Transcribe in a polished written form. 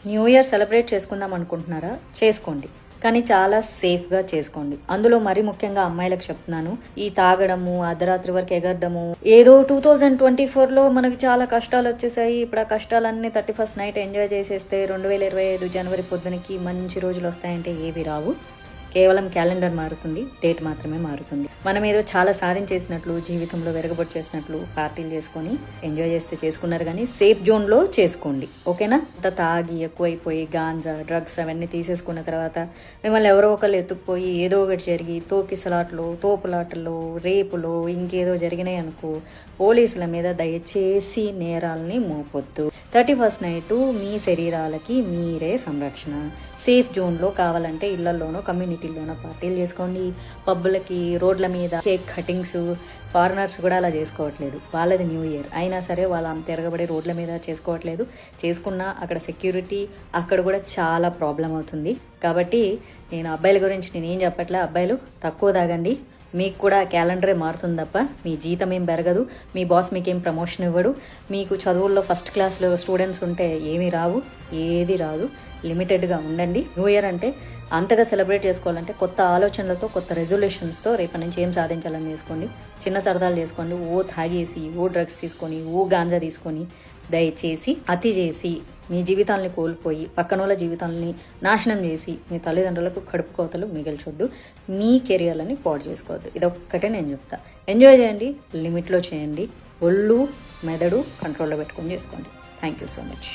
New year celebrate చేసుకుందాం అనుకుంటున్నారా? చేసుకోండి, కానీ చాలా సేఫ్గా చేసుకోండి. అందులో మరీ ముఖ్యంగా అమ్మాయిలకు చెప్తున్నాను, ఈ తాగడము, అర్ధరాత్రి వరకు ఎగరడము, ఏదో 2024లో మనకి చాలా కష్టాలు వచ్చేసాయి, ఇప్పుడు ఆ కష్టాలన్నీ 31st నైట్ ఎంజాయ్ చేసేస్తే 2025 జనవరి పొద్దునకి మంచి రోజులు వస్తాయంటే ఏవి రావు. కేవలం క్యాలెండర్ మారుతుంది, డేట్ మాత్రమే మారుతుంది. మనం ఏదో చాలా సాధించేసినట్లు, జీవితంలో వెరగబొట్టు చేసినట్లు పార్టీలు చేసుకొని ఎంజాయ్ చేస్తే చేసుకున్నారు, కానీ సేఫ్ జోన్లో చేసుకోండి, ఓకేనా? అంత తాగి ఎక్కువైపోయి గాంజా, డ్రగ్స్ అవన్నీ తీసేసుకున్న తర్వాత మిమ్మల్ని ఎవరో ఒకళ్ళు ఎత్తుకుపోయి ఏదో ఒకటి జరిగి తోకిసలాట్లు, తోపులాటలు, రేపులు ఇంకేదో జరిగినాయి అనుకో, పోలీసుల మీద దయచేసి నేరాలని మోపొద్దు. 31st నైట్ మీ శరీరాలకి మీరే సంరక్షణ. సేఫ్ జోన్లో కావాలంటే ఇళ్లలోనో కమ్యూనిటీలోనో పార్టీలు చేసుకోండి. పబ్బులకి, రోడ్ల మీద కేక్ కటింగ్స్, ఫారినర్స్ కూడా అలా చేసుకోవట్లేదు. వాళ్ళది న్యూ ఇయర్ అయినా సరే వాళ్ళు అంత తిరగబడి రోడ్ల మీద చేసుకోవట్లేదు. చేసుకున్నా అక్కడ సెక్యూరిటీ అక్కడ కూడా చాలా ప్రాబ్లం అవుతుంది. కాబట్టి నేను అబ్బాయిల గురించి నేనేం చెప్పట్లే, అబ్బాయిలు తక్కువ తాగండి, మీకు కూడా క్యాలెండరే మారుతుంది తప్ప మీ జీతం ఏం పెరగదు, మీ బాస్ మీకేం ప్రమోషన్ ఇవ్వడు, మీకు చదువుల్లో ఫస్ట్ క్లాస్లో స్టూడెంట్స్ ఉంటే ఏమీ రావు, ఏది రాదు. లిమిటెడ్గా ఉండండి. న్యూ ఇయర్ అంటే అంతగా సెలబ్రేట్ చేసుకోవాలంటే కొత్త ఆలోచనలతో, కొత్త రెజల్యూషన్స్తో రేపటి నుంచి ఏం సాధించాలని చేసుకోండి. చిన్న సరదాలు చేసుకోండి. ఓ తాగేసి, ఓ డ్రగ్స్ తీసుకొని, ఓ గాంజా తీసుకొని దయచేసి అతి చేసి మీ జీవితాలని కోల్పోయి పక్కనోళ్ళ జీవితాలని నాశనం చేసి మీ తల్లిదండ్రులకు కడుపు కోతలు మిగిల్చొద్దు, మీ కెరియర్లని పాడు చేసుకోవద్దు. ఇదొక్కటే నేను చెప్తా. ఎంజాయ్ చేయండి, లిమిట్లో చేయండి, ఒళ్ళు మెదడు కంట్రోల్లో పెట్టుకొని చేసుకోండి. Thank you so much.